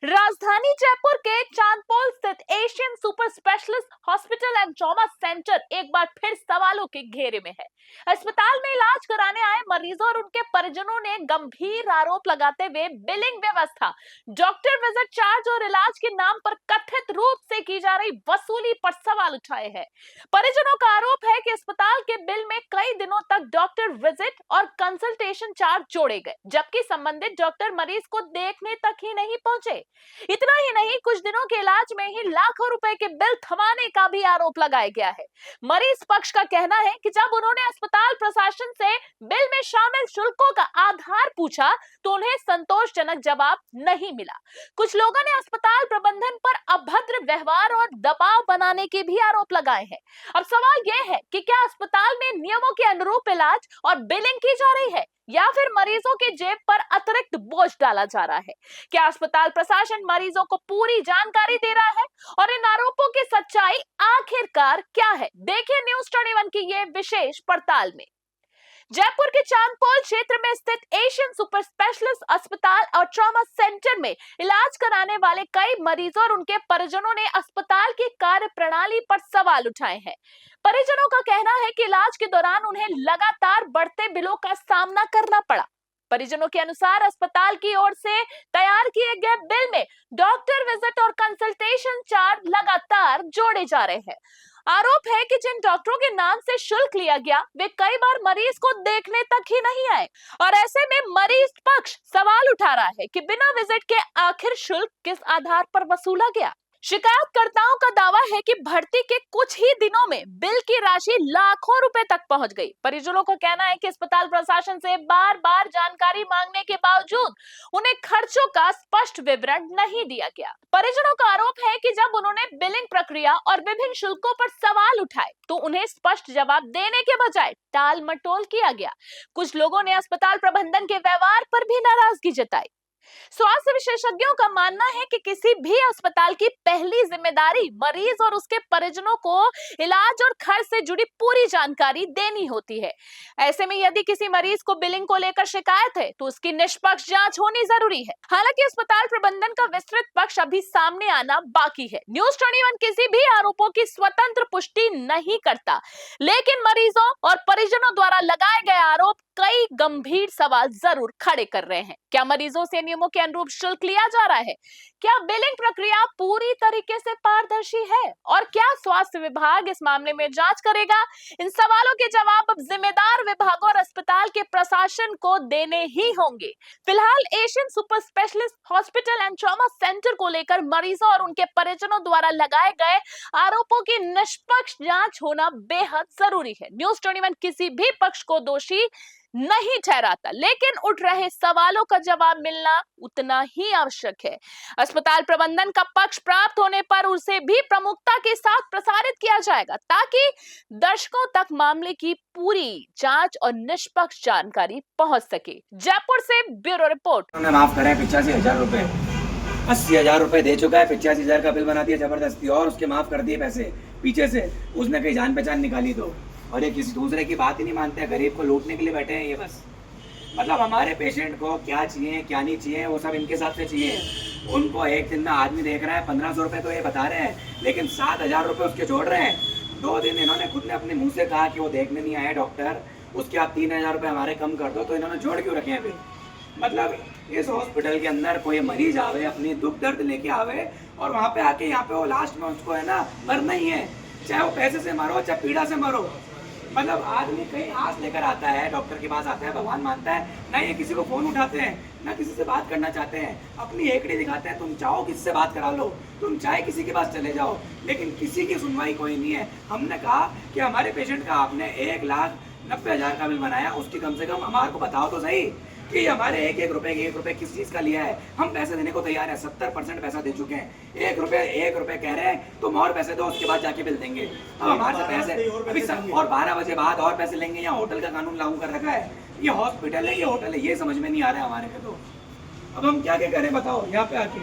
राजधानी जयपुर के चांदपोल स्थित Asian super specialist hospital and trauma centre एक बार फिर सवालों के घेरे में है। अस्पताल में इलाज कराने आए मरीजों और उनके परिजनों ने गंभीर आरोप लगाते हुए बिलिंग व्यवस्था, डॉक्टर विजिट चार्ज और इलाज के नाम पर कथित रूप से की जा रही वसूली पर सवाल उठाए हैं। परिजनों का आरोप है कि अस्पताल के बिल में कई दिनों तक डॉक्टर विजिट और कंसल्टेशन चार्ज जोड़े गए, जबकि संबंधित डॉक्टर मरीज को देखने तक ही नहीं पहुंचे। इतना ही नहीं, कुछ दिनों के इलाज में ही लाखों रुपए के बिल थमाने का भी आरोप लगाया गया है। मरीज पक्ष का कहना है कि जब उन्होंने अस्पताल प्रशासन से बिल में शामिल शुल्कों का आधार पूछा तो उन्हें संतोषजनक जवाब नहीं मिला। कुछ लोगों ने अस्पताल प्रबंधन पर अभद्र व्यवहार और दबाव बनाने के भी आरोप लगाए हैं। अब सवाल यह है कि क्या अस्पताल में नियमों के अनुरूप इलाज और बिलिंग की जा रही है या फिर मरीजों के जेब पर अतिरिक्त बोझ डाला जा रहा है? क्या अस्पताल प्रशासन मरीजों को पूरी जानकारी दे रहा है और इन आरोपों की सच्चाई आखिरकार क्या है? देखिए न्यूज़ 21 की ये विशेष पड़ताल में। जयपुर के चांदपोल क्षेत्र में स्थित एशियन सुपर स्पेशलिस्ट अस्पताल और ट्रॉमा सेंटर में इलाज कराने वाले कई मरीजों और उनके परिजनों ने अस्पताल की कार्य प्रणाली पर सवाल उठाए हैं। परिजनों का कहना है कि इलाज के दौरान उन्हें लगातार बढ़ते बिलों का सामना करना पड़ा। परिजनों के अनुसार अस्पताल की ओर से तैयार किए गए बिल में डॉक्टर विजिट और कंसल्टेशन चार्ज लगातार जोड़े जा रहे हैं। आरोप है कि जिन डॉक्टरों के नाम से शुल्क लिया गया वे कई बार मरीज को देखने तक ही नहीं आए और ऐसे में मरीज पक्ष सवाल उठा रहा है कि बिना विजिट के आखिर शुल्क किस आधार पर वसूला गया। शिकायतकर्ताओं का दावा है कि भर्ती के कुछ ही दिनों में बिल की राशि लाखों रुपए तक पहुंच गई। परिजनों का कहना है कि अस्पताल प्रशासन से बार बार जानकारी मांगने के बावजूद उन्हें खर्चों का स्पष्ट विवरण नहीं दिया गया। परिजनों का आरोप है कि जब उन्होंने बिलिंग प्रक्रिया और विभिन्न शुल्कों पर सवाल उठाए तो उन्हें स्पष्ट जवाब देने के बजाय टाल मटोल किया गया। कुछ लोगों ने अस्पताल प्रबंधन के व्यवहार पर भी नाराजगी जताई। स्वास्थ्य विशेषज्ञों का मानना है कि किसी भी अस्पताल की पहली जिम्मेदारी मरीज और उसके परिजनों को इलाज और खर्च से जुड़ी पूरी जानकारी देनी होती है। ऐसे में यदि किसी मरीज को बिलिंग को लेकर शिकायत है तो उसकी निष्पक्ष जांच होनी जरूरी है। हालांकि अस्पताल प्रबंधन का विस्तृत पक्ष अभी सामने आना बाकी है। न्यूज़ 21 किसी भी आरोपों की स्वतंत्र पुष्टि नहीं करता, लेकिन मरीजों और परिजनों द्वारा लगाए गए आरोप कई गंभीर सवाल जरूर खड़े कर रहे हैं। क्या मरीजों से नियमों के अनुरूप शुल्क लिया जा रहा है? क्या बिलिंग प्रक्रिया पूरी तरीके से पारदर्शी है? और क्या स्वास्थ्य विभाग इस मामले में जांच करेगा? इन सवालों के जवाब अब जिम्मेदार विभागों और अस्पताल के प्रशासन को देने ही होंगे। फिलहाल Asian super specialist hospital and trauma centre को लेकर मरीजों और उनके परिजनों द्वारा लगाए गए आरोपों की निष्पक्ष जांच होना बेहद जरूरी है। न्यूज़ 21 किसी भी पक्ष को दोषी नहीं ठहराता, लेकिन उठ रहे सवालों का जवाब मिलना उतना ही आवश्यक है। अस्पताल प्रबंधन का पक्ष प्राप्त होने पर उसे भी प्रमुखता के साथ प्रसारित किया जाएगा ताकि दर्शकों तक मामले की पूरी जांच और निष्पक्ष जानकारी पहुंच सके। जयपुर से ब्यूरो रिपोर्ट। उन्होंने माफ करे 85,000 रुपए, 80,000 रुपए दे चुका है, 85,000 का बिल बना दिया जबरदस्ती और उसके माफ कर दिए पैसे पीछे से। उसने कहीं जान पहचान निकाली तो, और ये किसी दूसरे की बात ही नहीं मानते हैं। गरीब को लूटने के लिए बैठे हैं ये बस। मतलब हमारे पेशेंट को क्या चाहिए क्या नहीं चाहिए वो सब इनके साथ से चाहिए। उनको एक दिन में आदमी देख रहा है 1500 रुपये तो ये बता रहे हैं, लेकिन 7,000 रुपये उसके जोड़ रहे हैं। 2 दिन इन्होंने खुद ने अपने मुंह से कहा कि वो देखने नहीं आए डॉक्टर, उसके आप 3,000 रुपये हमारे कम कर दो, तो इन्होंने जोड़ क्यों रखे हैं फिर? मतलब इस हॉस्पिटल के अंदर कोई मरीज आवे, अपनी दुख दर्द लेके आवे और वहाँ पे आके यहाँ पे वो लास्ट में उसको है ना मरना ही है, चाहे वो पैसे से मरो चाहे पीड़ा से मरो। मतलब आदमी कहीं आस लेकर आता है, डॉक्टर के पास आता है, भगवान मानता है, ना ये किसी को फोन उठाते हैं ना किसी से बात करना चाहते हैं, अपनी एकड़ी दिखाते हैं। तुम चाहो किससे बात करा लो, तुम चाहे किसी के पास चले जाओ, लेकिन किसी की सुनवाई कोई नहीं है। हमने कहा कि हमारे पेशेंट का आपने 1,90,000 का बिल बनाया, उसकी कम से कम हमारे को बताओ तो सही कि हमारे एक रुपए किस चीज़ का लिया है। हम पैसे देने को तैयार है, 70% पैसा दे चुके हैं। 1 रुपए कह रहे हैं, तुम और पैसे दो, उसके बाद जाके बिल देंगे। अब हमारे से पैसे अभी और 12 बजे बाद और पैसे लेंगे, या होटल का कानून लागू कर रखा है। ये हॉस्पिटल है ये होटल है, ये समझ में नहीं आ रहा है हमारे को। तो अब हम क्या करें बताओ यहाँ पे आके।